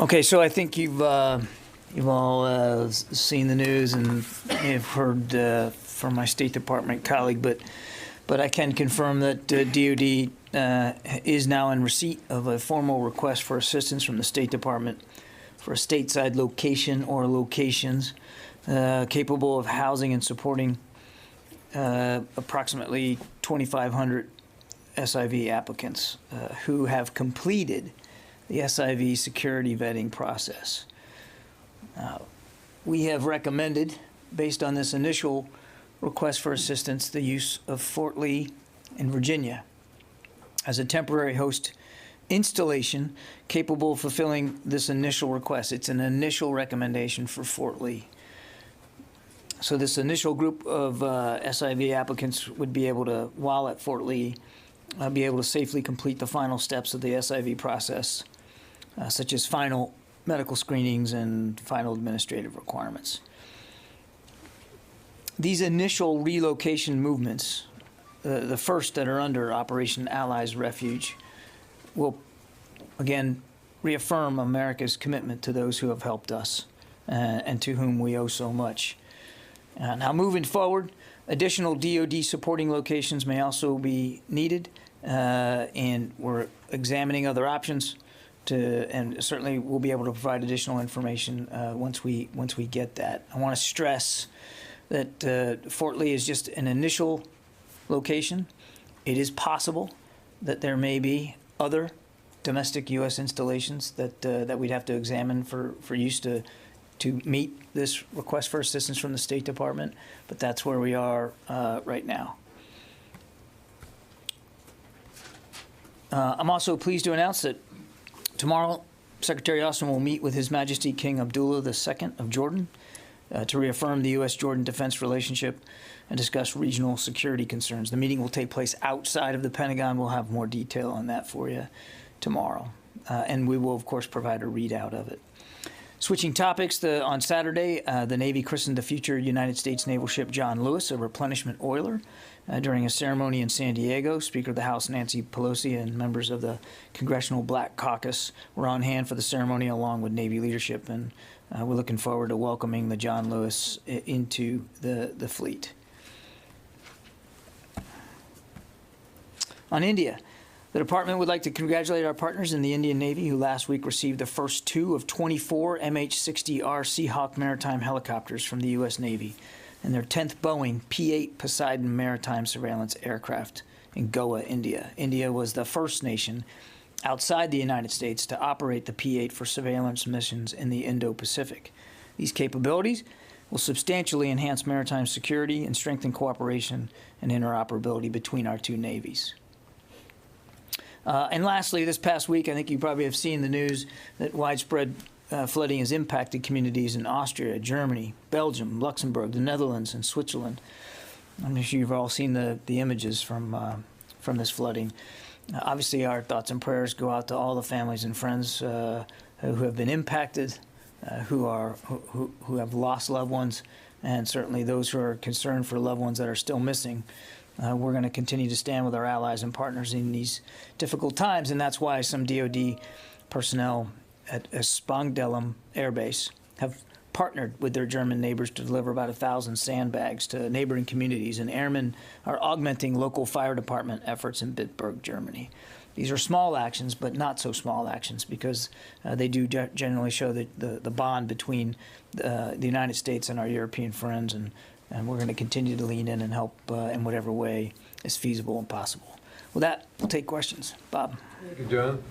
Okay, so I think you've all seen the news and have heard from my State Department colleague, but I can confirm that DoD is now in receipt of a formal request for assistance from the State Department for a stateside location or locations capable of housing and supporting approximately 2,500 SIV applicants who have completed the SIV security vetting process. We have recommended, based on this initial request for assistance, the use of Fort Lee in Virginia as a temporary host installation capable of fulfilling this initial request. It's an initial recommendation for Fort Lee. So this initial group of SIV applicants would be able to, while at Fort Lee, be able to safely complete the final steps of the SIV process, such as final medical screenings and final administrative requirements. These initial relocation movements, the first that are under Operation Allies Refuge, will again reaffirm America's commitment to those who have helped us and to whom we owe so much. Now moving forward, additional DoD supporting locations may also be needed, and we're examining other options and certainly we'll be able to provide additional information once we get that. I want to stress that Fort Lee is just an initial location. It is possible that there may be other domestic U.S. installations that we'd have to examine for use to meet this request for assistance from the State Department, but that's where we are right now. I'm also pleased to announce that tomorrow, Secretary Austin will meet with His Majesty King Abdullah II of Jordan to reaffirm the U.S.-Jordan defense relationship and discuss regional security concerns. The meeting will take place outside of the Pentagon. We'll have more detail on that for you tomorrow. And we will, of course, provide a readout of it. Switching topics, on Saturday, the Navy christened the future United States naval ship John Lewis, a replenishment oiler, during a ceremony in San Diego. Speaker of the House Nancy Pelosi and members of the Congressional Black Caucus were on hand for the ceremony along with Navy leadership, and we're looking forward to welcoming the John Lewis into the fleet. On India, the department would like to congratulate our partners in the Indian Navy who last week received the first 2 of 24 MH-60R Seahawk maritime helicopters from the U.S. Navy and their 10th Boeing P-8 Poseidon maritime surveillance aircraft in Goa, India. India was the first nation outside the United States to operate the P-8 for surveillance missions in the Indo-Pacific. These capabilities will substantially enhance maritime security and strengthen cooperation and interoperability between our two navies. And lastly, this past week, I think you probably have seen the news that widespread flooding has impacted communities in Austria, Germany, Belgium, Luxembourg, the Netherlands, and Switzerland. I'm sure you've all seen the images from this flooding. Obviously, our thoughts and prayers go out to all the families and friends who have been impacted, who have lost loved ones, and certainly those who are concerned for loved ones that are still missing. We're going to continue to stand with our allies and partners in these difficult times, and that's why some DoD personnel at Spangdahlem Air Base have partnered with their German neighbors to deliver about 1,000 sandbags to neighboring communities, and airmen are augmenting local fire department efforts in Bitburg, Germany. These are small actions, but not so small actions, because they do generally show the bond between the United States and our European friends, and we're going to continue to lean in and help in whatever way is feasible and possible. With that, we'll take questions. Bob. Thank you, John.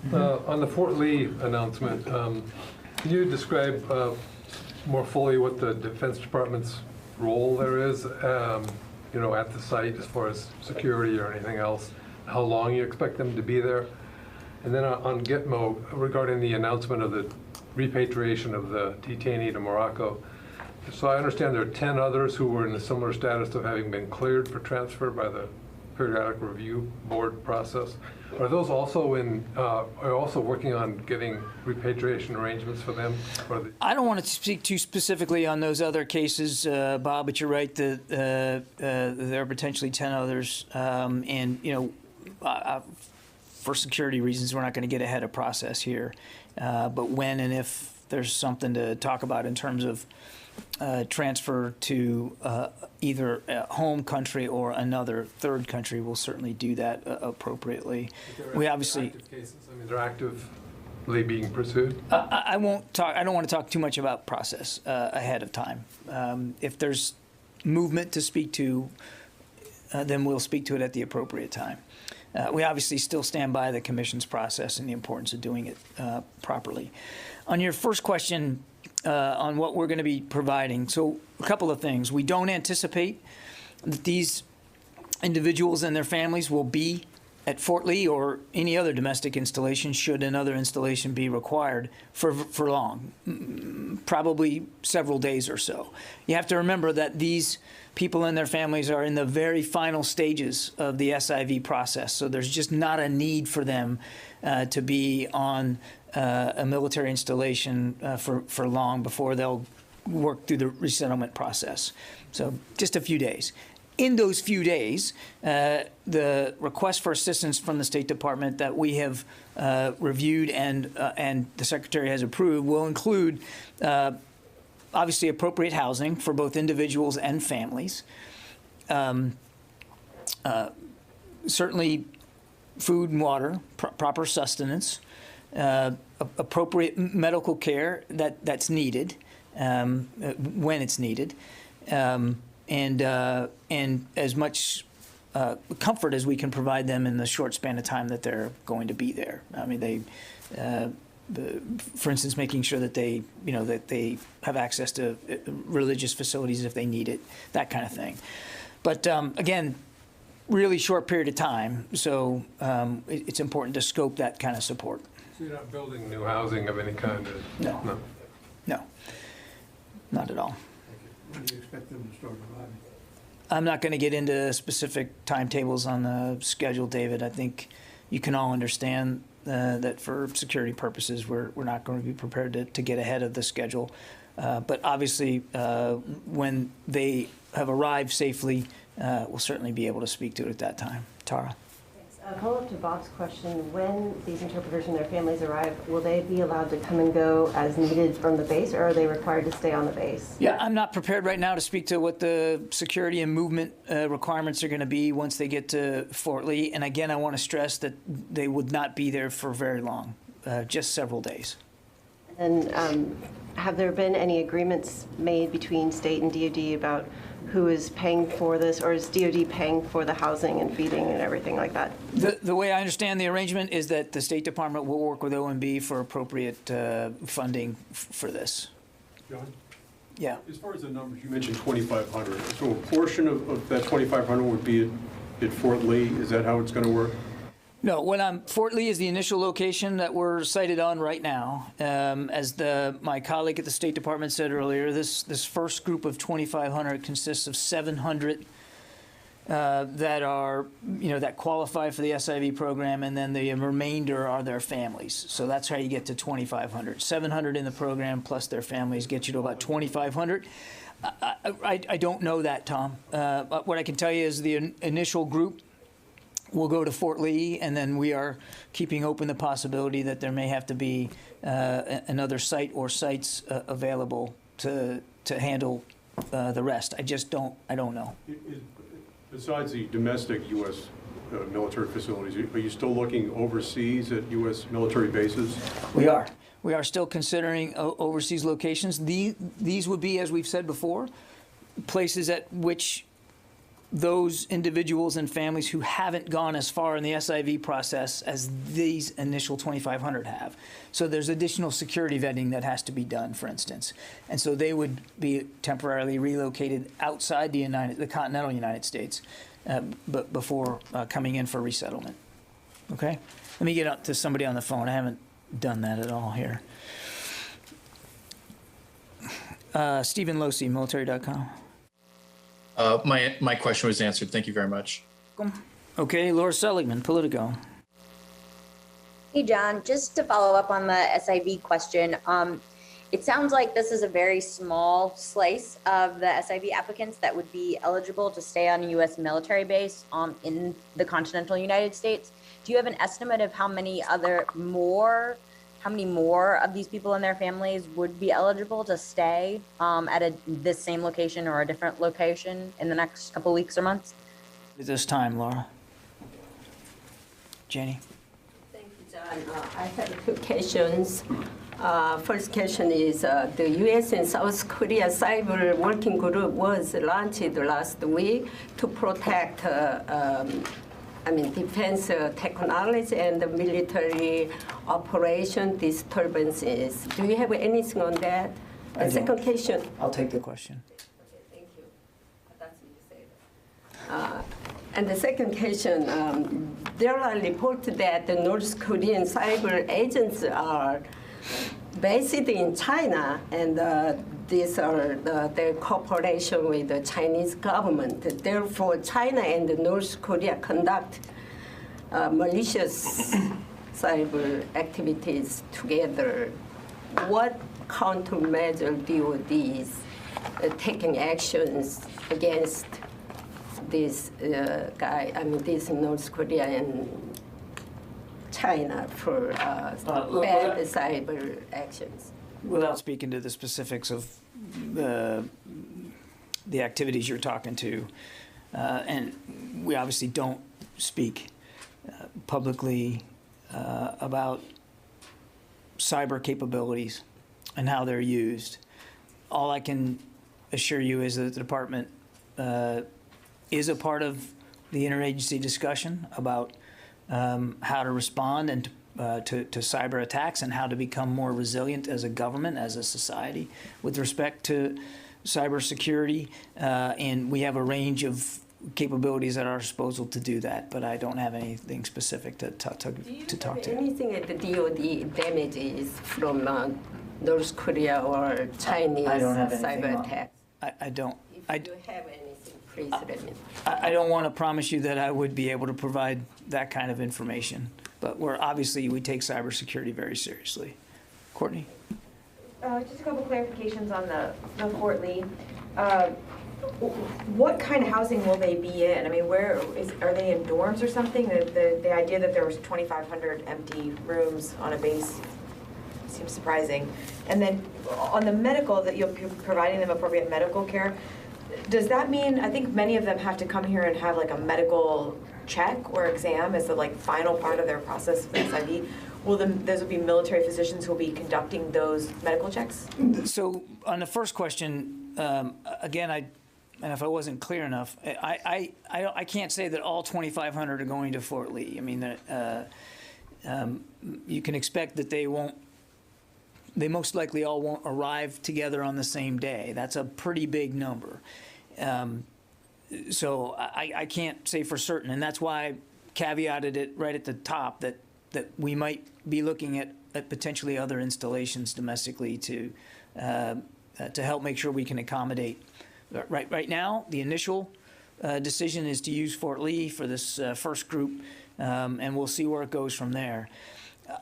On the Fort Lee announcement, can you describe more fully what the Defense Department's role there is, at the site as far as security or anything else, how long you expect them to be there? And then on Gitmo, regarding the announcement of the repatriation of the detainee to Morocco, so I understand there are 10 others who were in a similar status of having been cleared for transfer by the periodic review board process. Are those also are also working on getting repatriation arrangements for them? I don't want to speak too specifically on those other cases, Bob, but you're right that there are potentially 10 others, and for security reasons, we're not going to get ahead of process here. But when and if there's something to talk about in terms of transfer to either a home country or another third country, we'll certainly do that appropriately. We obviously active cases. I mean, they're actively being pursued. I won't talk. I don't want to talk too much about process ahead of time. If there's movement to speak to, then we'll speak to it at the appropriate time. We obviously still stand by the Commission's process and the importance of doing it properly. On your first question on what we're going to be providing, so a couple of things. We don't anticipate that these individuals and their families will be at Fort Lee or any other domestic installation, should another installation be required, for long, probably several days or so. You have to remember that these people and their families are in the very final stages of the SIV process, so there's just not a need for them to be on a military installation for long before they'll work through the resettlement process. So just a few days. In those few days, the request for assistance from the State Department that we have reviewed and the Secretary has approved will include obviously appropriate housing for both individuals and families, certainly food and water, proper sustenance, appropriate medical care that's needed when it's needed, and as much comfort as we can provide them in the short span of time that they're going to be there. I mean, for instance, making sure that they have access to religious facilities if they need it, that kind of thing. But again, really short period of time, so it's important to scope that kind of support. So you're not building new housing of any kind? No, not at all. When do you expect them to start arriving? I'm not going to get into specific timetables on the schedule, David. I think you can all understand that for security purposes, we're not going to be prepared to get ahead of the schedule. But obviously, when they have arrived safely, we'll certainly be able to speak to it at that time. Tara? A follow-up to Bob's question, when these interpreters and their families arrive, will they be allowed to come and go as needed from the base, or are they required to stay on the base? Yeah, I'm not prepared right now to speak to what the security and movement requirements are going to be once they get to Fort Lee. And again, I want to stress that they would not be there for very long, just several days. And have there been any agreements made between state and DoD about who is paying for this, or is DoD paying for the housing and feeding and everything like that? The way I understand the arrangement is that the State Department will work with OMB for appropriate funding for this. John? Yeah. As far as the numbers, you mentioned 2,500. So a portion of that 2,500 would be at Fort Lee. Is that how it's going to work? No, Fort Lee is the initial location that we're sited on right now. As my colleague at the State Department said earlier, this first group of 2,500 consists of 700 that qualify for the SIV program, and then the remainder are their families. So that's how you get to 2,500. 700 in the program plus their families get you to about 2,500. I don't know that, Tom. What I can tell you is the initial group will go to Fort Lee, and then we are keeping open the possibility that there may have to be another site or sites available to handle the rest. I don't know. Besides the domestic U.S. Military facilities, are you still looking overseas at U.S. military bases? We are. We are still considering overseas locations. These would be, as we've said before, places at which those individuals and families who haven't gone as far in the SIV process as these initial 2,500 have. So there's additional security vetting that has to be done, for instance. And so they would be temporarily relocated outside the continental United States but before coming in for resettlement. Okay? Let me get up to somebody on the phone. I haven't done that at all here. Stephen Losey, military.com. My question was answered. Thank you very much. Okay, Laura Seligman, Politico. Hey, John, just to follow up on the SIV question, it sounds like this is a very small slice of the SIV applicants that would be eligible to stay on a U.S. military base in the continental United States. Do you have an estimate of how many other more how many more of these people and their families would be eligible to stay at this same location or a different location in the next couple weeks or months? At this time, Laura. Janie? Thank you, John. I have two questions. First question is, the U.S. and South Korea Cyber Working Group was launched last week to protect defense technology and the military operation disturbances. Do you have anything on that? I The second don't. question. I'll take the question. Okay, thank you. That's what you said. And the second question, there are reports that the North Korean cyber agents are based in China, and these are their cooperation with the Chinese government. Therefore, China and North Korea conduct malicious cyber activities together. What countermeasure DoD is taking actions against this this North Korea and China for bad cyber actions? Without speaking to the specifics of the activities you're talking to, and we obviously don't speak publicly about cyber capabilities and how they're used. All I can assure you is that the department is a part of the interagency discussion about how to respond and to cyber attacks and how to become more resilient as a government, as a society, with respect to cybersecurity. And we have a range of capabilities at our disposal to do that, but I don't have anything specific to talk to. Anything at the DoD damages from North Korea or Chinese I don't have anything cyber on- attacks? I don't. If you have anything, please let me know. I don't want to promise you that I would be able to provide that kind of information, but we take cybersecurity very seriously. Courtney? Just a couple clarifications on the Fort Lee. What kind of housing will they be in? I mean, are they in dorms or something? The idea that there was 2,500 empty rooms on a base seems surprising. And then on the medical, that you're providing them appropriate medical care, does that mean, I think many of them have to come here and have like a medical check or exam as the final part of their process for SIV? Those will be military physicians who will be conducting those medical checks? So on the first question, again, and if I wasn't clear enough, I can't say that all 2,500 are going to Fort Lee. I mean, you can expect that they most likely all won't arrive together on the same day. That's a pretty big number. So I can't say for certain, and that's why I caveated it right at the top that we might be looking at potentially other installations domestically to help make sure we can accommodate. Right now, the initial decision is to use Fort Lee for this first group, and we'll see where it goes from there.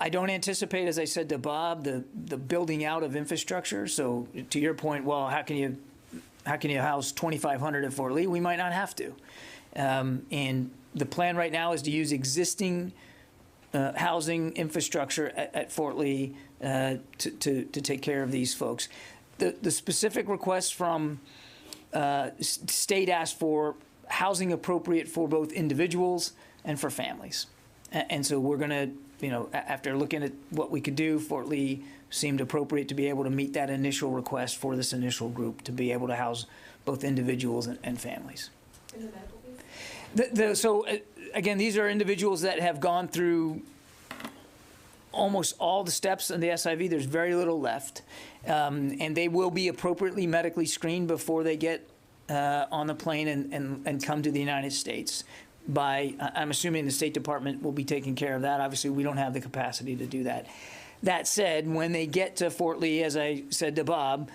I don't anticipate, as I said to Bob, the building out of infrastructure. So to your point, well, how can you house 2,500 at Fort Lee? We might not have to. And the plan right now is to use existing housing infrastructure at Fort Lee to take care of these folks. The specific requests from state asked for housing appropriate for both individuals and for families. And so we're going to, after looking at what we could do, Fort Lee seemed appropriate to be able to meet that initial request for this initial group to be able to house both individuals and families. In the medical piece? So again, these are individuals that have gone through almost all the steps in the SIV. There's very little left. And they will be appropriately medically screened before they get on the plane and come to the United States. I'm assuming the State Department will be taking care of that. Obviously, we don't have the capacity to do that. That said, when they get to Fort Lee, as I said to Bob,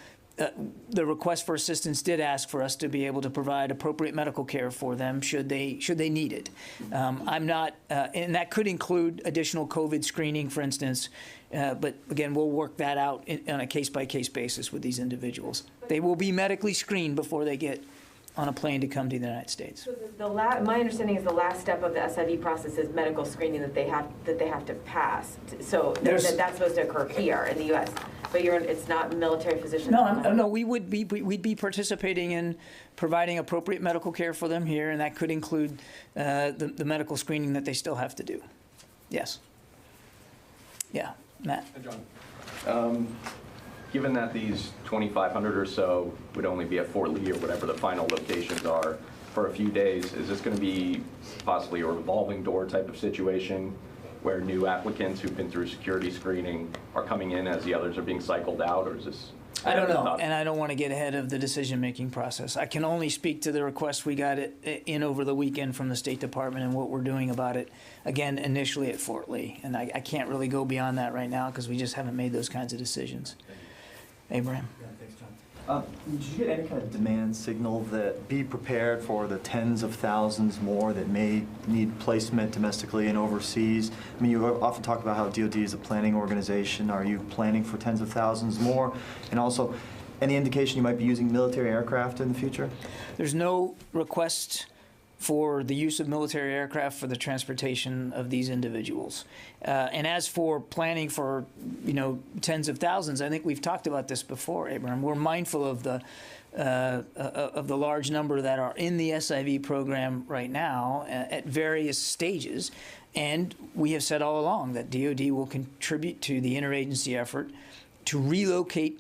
the request for assistance did ask for us to be able to provide appropriate medical care for them should they need it. I'm not, and that could include additional COVID screening, for instance. But again, we'll work that out on a case-by-case basis with these individuals. They will be medically screened before they get on a plane to come to the United States. So my understanding is the last step of the SIV process is medical screening that they have to pass. So that's supposed to occur here in the U.S. But it's not military physicians. No, we'd be participating in providing appropriate medical care for them here, and that could include the medical screening that they still have to do. Yes. Yeah, Matt. John, given that these 2,500 or so would only be at Fort Lee or whatever the final locations are for a few days, is this going to be possibly a revolving door type of situation where new applicants who've been through security screening are coming in as the others are being cycled out, or is this? I don't know, and I don't want to get ahead of the decision-making process. I can only speak to the request we got in over the weekend from the State Department and what we're doing about it, again, initially at Fort Lee. And I can't really go beyond that right now because we just haven't made those kinds of decisions. Abraham. Yeah, thanks, John. Did you get any kind of demand signal that be prepared for the tens of thousands more that may need placement domestically and overseas? I mean, you often talk about how DoD is a planning organization. Are you planning for tens of thousands more? And also, any indication you might be using military aircraft in the future? There's no request for the use of military aircraft for the transportation of these individuals. And as for planning for, tens of thousands, I think we've talked about this before, Abraham. We're mindful of the large number that are in the SIV program right now at various stages. And we have said all along that DoD will contribute to the interagency effort to relocate,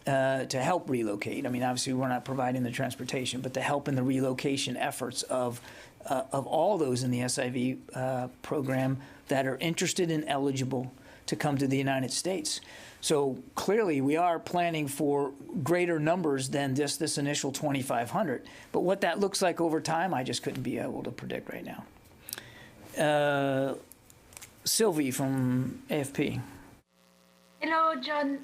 to help relocate. I mean, obviously, we're not providing the transportation, but to help in the relocation efforts of all those in the SIV program that are interested and eligible to come to the United States. So clearly, we are planning for greater numbers than just this initial 2,500. But what that looks like over time, I just couldn't be able to predict right now. Sylvie from AFP. Hello, John.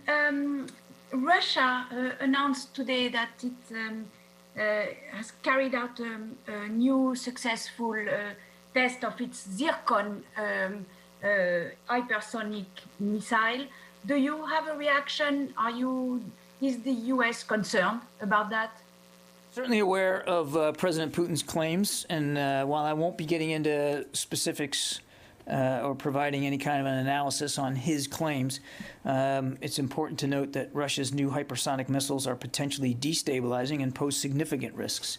Russia announced today that it has carried out a new successful test of its Zircon hypersonic missile. Do you have a reaction? Is the U.S. concerned about that? Certainly aware of President Putin's claims, and while I won't be getting into specifics or providing any kind of an analysis on his claims, it's important to note that Russia's new hypersonic missiles are potentially destabilizing and pose significant risks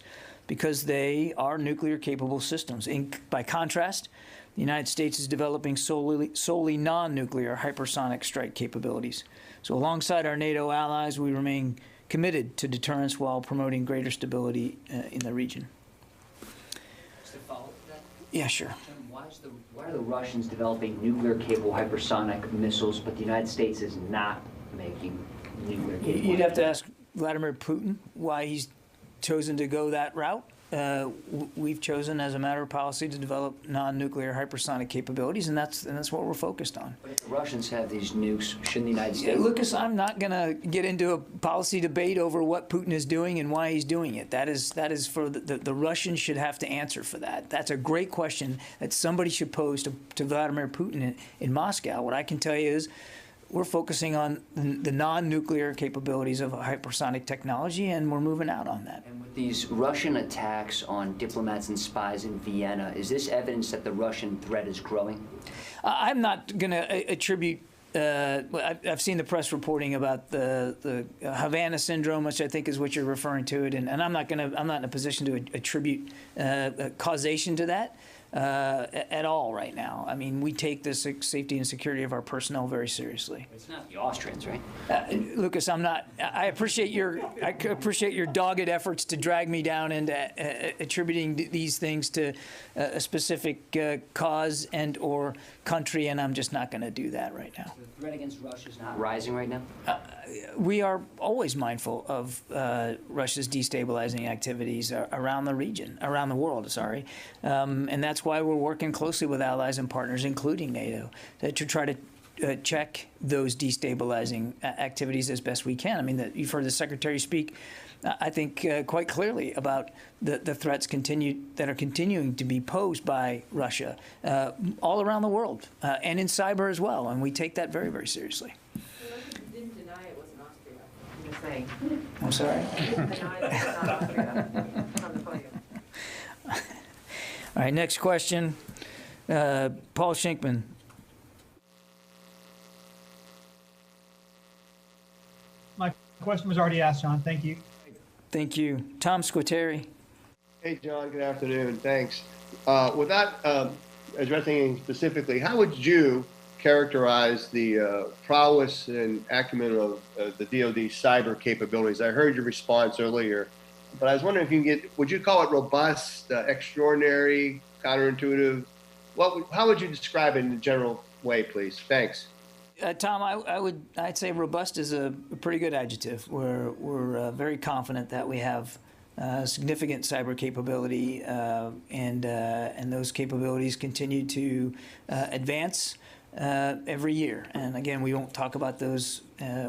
because they are nuclear-capable systems. By contrast, the United States is developing solely non-nuclear hypersonic strike capabilities. So alongside our NATO allies, we remain committed to deterrence while promoting greater stability in the region. Just to follow up to that? Yeah, sure. Why are the Russians developing nuclear-capable hypersonic missiles, but the United States is not making nuclear-capable? You'd have to ask Vladimir Putin why he's chosen to go that route. We've chosen, as a matter of policy, to develop non-nuclear hypersonic capabilities, and that's what we're focused on. But if the Russians have these nukes, shouldn't the United States? Lucas, I'm not going to get into a policy debate over what Putin is doing and why he's doing it. That is for the Russians should have to answer for that. That's a great question that somebody should pose to Vladimir Putin in Moscow. What I can tell you is we're focusing on the non-nuclear capabilities of hypersonic technology, and we're moving out on that. And with these Russian attacks on diplomats and spies in Vienna, is this evidence that the Russian threat is growing? I'm not going to attribute. I've seen the press reporting about the Havana syndrome, which I think is what you're referring to it, and I'm not in a position to attribute causation to that. At all right now. I mean, we take the safety and security of our personnel very seriously. It's not the Austrians, right? Lucas, I'm not. I appreciate your dogged efforts to drag me down into attributing these things to a specific cause and or country, and I'm just not going to do that right now. The threat against Russia is not rising right now? We are always mindful of Russia's destabilizing activities around the region, around the world, sorry. And that's why we're working closely with allies and partners, including NATO, to try to check those destabilizing activities as best we can. I mean, you've heard the Secretary speak, I think, quite clearly about the threats that are continuing to be posed by Russia all around the world and in cyber as well. And we take that very, very seriously. Didn't deny it wasn't Austria. I'm just saying. I'm sorry? Didn't deny that it was not Austria. All right, next question. Paul Shinkman. My question was already asked, John. Thank you. Thank you. Tom Squateri. Hey, John, good afternoon. Thanks. Without addressing specifically, how would you characterize the prowess and acumen of the DoD cyber capabilities? I heard your response earlier, but I was wondering if you can would you call it robust, extraordinary, counterintuitive? How would you describe it in a general way, please? Thanks. Tom, I'd say robust is a pretty good adjective. We're very confident that we have significant cyber capability, and those capabilities continue to advance every year. And again, we won't talk about those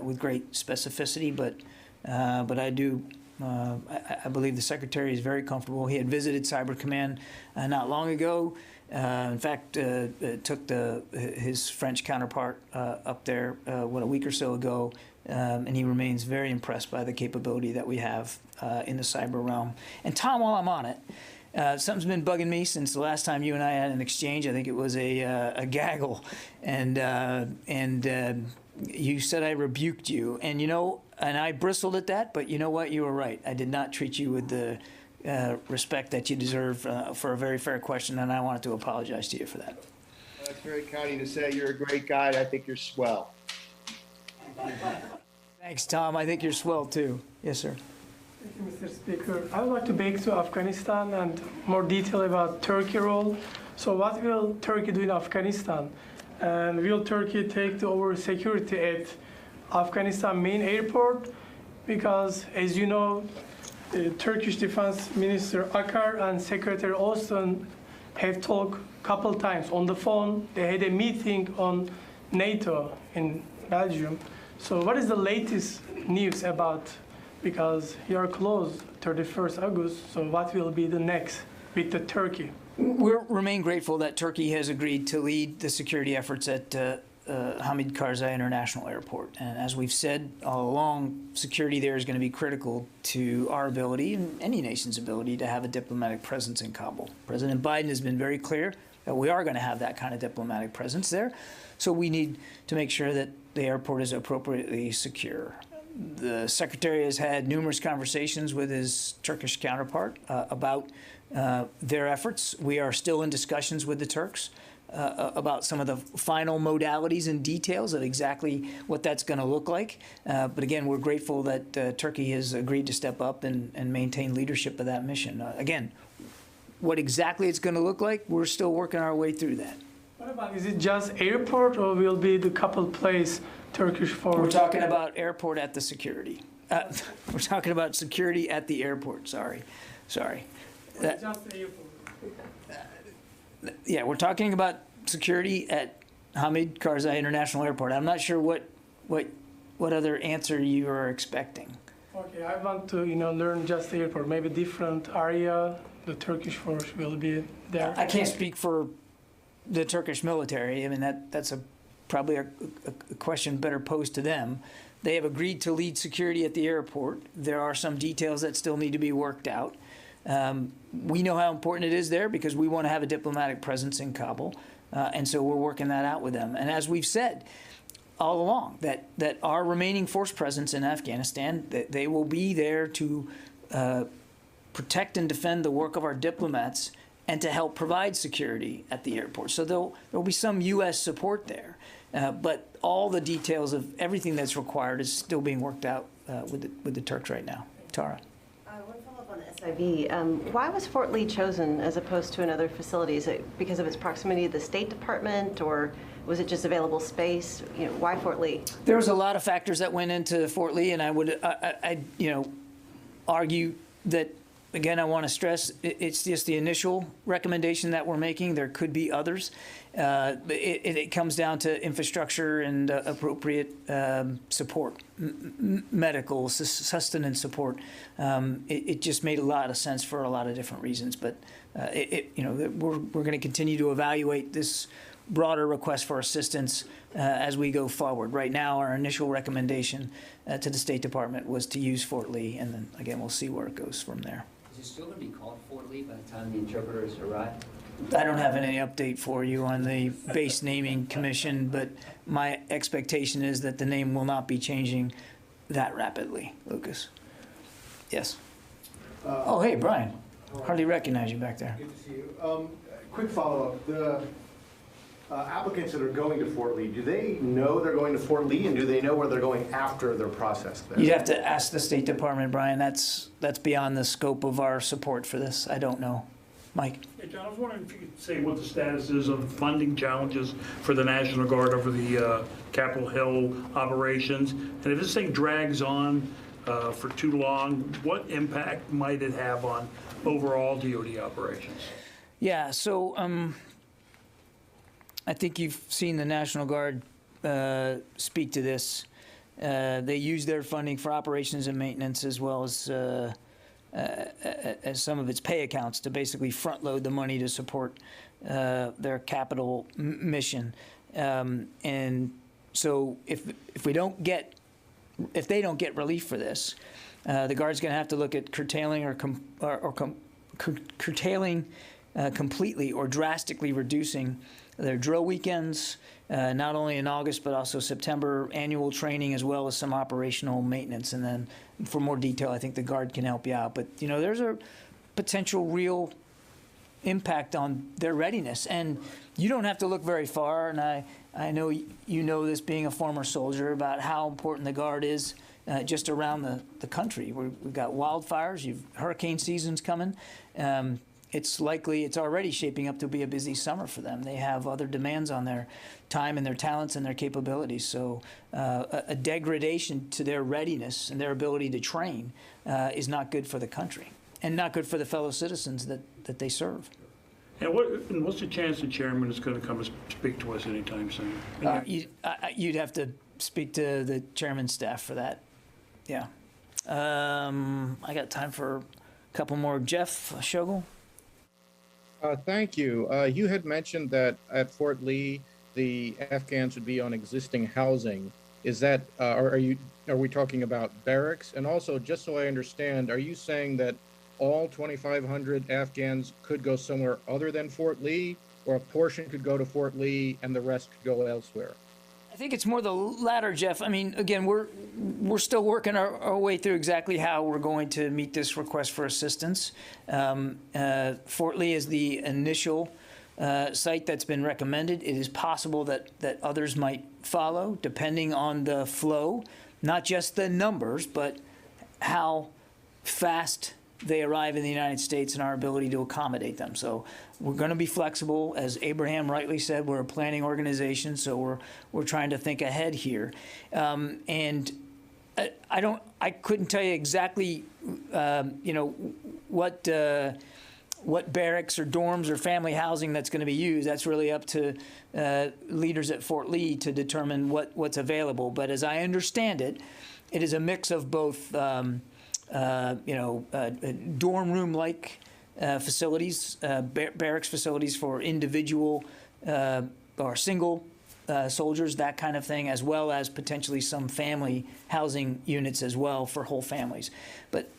with great specificity, but I do. I believe the Secretary is very comfortable. He had visited Cyber Command not long ago. In fact, took his French counterpart up there a week or so ago, and he remains very impressed by the capability that we have in the cyber realm. And Tom, while I'm on it, something's been bugging me since the last time you and I had an exchange. I think it was a gaggle, and you said I rebuked you, and and I bristled at that. But you know what? You were right. I did not treat you with the respect that you deserve for a very fair question, and I wanted to apologize to you for that. That's very kind of you to say. You're a great guy, and I think you're swell. Thanks, Tom. I think you're swell, too. Yes, sir. Thank you, Mr. Speaker. I would like to back to Afghanistan and more detail about Turkey role. So what will Turkey do in Afghanistan? And will Turkey take over security at Afghanistan main airport? Because, as you know, Turkish Defense Minister Akar and Secretary Austin have talked a couple times on the phone. They had a meeting on NATO in Belgium. So what is the latest news about, because you are close 31st August, so what will be the next with the Turkey? We remain grateful that Turkey has agreed to lead the security efforts at Hamid Karzai International Airport. And as we've said all along, security there is going to be critical to our ability and any nation's ability to have a diplomatic presence in Kabul. President Biden has been very clear that we are going to have that kind of diplomatic presence there. So we need to make sure that the airport is appropriately secure. The Secretary has had numerous conversations with his Turkish counterpart about their efforts. We are still in discussions with the Turks about some of the final modalities and details of exactly what that's going to look like. But again, we're grateful that Turkey has agreed to step up and maintain leadership of that mission. Again, what exactly it's going to look like, we're still working our way through that. What about, is it just airport or will be the couple place Turkish force? We're talking about airport at the security. We're talking about security at the airport. Sorry. Just the airport. Yeah, we're talking about security at Hamid Karzai International Airport. I'm not sure what other answer you are expecting. Okay, I want to learn just the airport. Maybe different area. The Turkish force will be there. I can't speak for the Turkish military. I mean that's probably a question better posed to them. They have agreed to lead security at the airport. There are some details that still need to be worked out. We know how important it is there because we want to have a diplomatic presence in Kabul, and so we're working that out with them. And as we've said all along, that our remaining force presence in Afghanistan, that they will be there to protect and defend the work of our diplomats and to help provide security at the airport. So there'll be some U.S. support there, but all the details of everything that's required is still being worked out with the Turks right now. Tara. One follow-up on the SIV. Why was Fort Lee chosen as opposed to another facility? Is it because of its proximity to the State Department, or was it just available space? Why Fort Lee? There was a lot of factors that went into Fort Lee, and I would argue that, again, I want to stress it's just the initial recommendation that we're making. There could be others. It comes down to infrastructure and appropriate support, medical sustenance support. It just made a lot of sense for a lot of different reasons. But we're going to continue to evaluate this broader request for assistance as we go forward. Right now, our initial recommendation to the State Department was to use Fort Lee, and then again we'll see where it goes from there. Is it still going to be called Fort Lee by the time the interpreters arrive? I don't have any update for you on the base naming commission, but my expectation is that the name will not be changing that rapidly, Lucas. Yes. Oh, hey, Brian. Hardly recognize you back there. Good to see you. Quick follow-up. The applicants that are going to Fort Lee, do they know they're going to Fort Lee, and do they know where they're going after they're processed there? You'd have to ask the State Department, Brian. That's beyond the scope of our support for this. I don't know. Mike? Hey, John, I was wondering if you could say what the status is of the funding challenges for the National Guard over the Capitol Hill operations. And if this thing drags on for too long, what impact might it have on overall DoD operations? Yeah, so I think you've seen the National Guard speak to this. They use their funding for operations and maintenance as well as some of its pay accounts to basically front load the money to support their capital mission. And so if they don't get relief for this, the Guard's going to have to look at curtailing curtailing completely or drastically reducing their drill weekends, not only in August but also September, annual training as well as some operational maintenance. And then for more detail, I think the Guard can help you out. But, you know, there's a potential real impact on their readiness. And you don't have to look very far, and I know you know this being a former soldier, about how important the Guard is just around the country. We've got wildfires, hurricane season's coming. It's already shaping up to be a busy summer for them. They have other demands on their time and their talents and their capabilities. So a degradation to their readiness and their ability to train is not good for the country and not good for the fellow citizens that they serve. And what's the chance the chairman is going to come and speak to us anytime soon? You'd have to speak to the chairman's staff for that. Yeah. I got time for a couple more. Jeff Shogel? Thank you. You had mentioned that at Fort Lee, the Afghans would be on existing housing. Is that, are we talking about barracks? And also, just so I understand, are you saying that all 2,500 Afghans could go somewhere other than Fort Lee, or a portion could go to Fort Lee and the rest could go elsewhere? I think it's more the latter, Jeff. I mean, again, we're still working our way through exactly how we're going to meet this request for assistance. Fort Lee is the initial site that's been recommended. It is possible that others might follow, depending on the flow, not just the numbers, but how fast they arrive in the United States and our ability to accommodate them. So we're going to be flexible. As Abraham rightly said, we're a planning organization, so we're trying to think ahead here. And I couldn't tell you exactly, what barracks or dorms or family housing that's going to be used. That's really up to leaders at Fort Lee to determine what's available. But as I understand it, it is a mix of both dorm room-like facilities, barracks facilities for individual or single soldiers, that kind of thing, as well as potentially some family housing units as well for whole families. But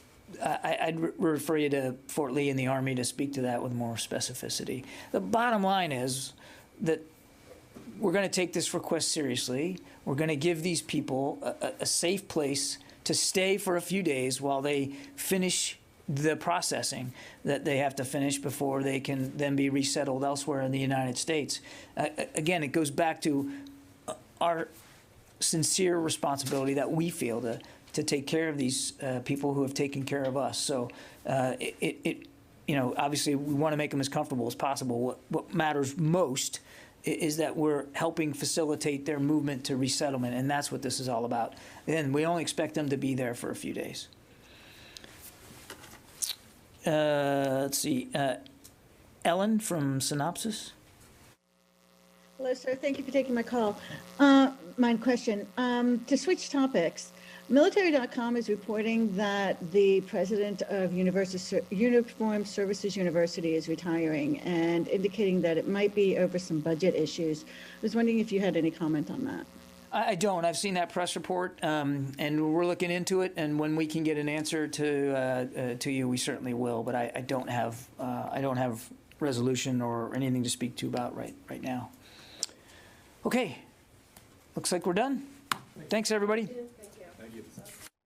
I'd refer you to Fort Lee and the Army to speak to that with more specificity. The bottom line is that we're going to take this request seriously. We're going to give these people a safe place to stay for a few days while they finish the processing that they have to finish before they can then be resettled elsewhere in the United States. Again, it goes back to our sincere responsibility that we feel to take care of these people who have taken care of us. So obviously we want to make them as comfortable as possible. What matters most is that we're helping facilitate their movement to resettlement, and that's what this is all about. And we only expect them to be there for a few days. Let's see. Ellen from Synopsis. Hello, sir. Thank you for taking my call. My question. To switch topics, Military.com is reporting that the president of Uniformed Services University is retiring and indicating that it might be over some budget issues. I was wondering if you had any comment on that. I don't. I've seen that press report, and we're looking into it. And when we can get an answer to you, we certainly will. But I don't have resolution or anything to speak to about right now. Okay, looks like we're done. Thanks, everybody.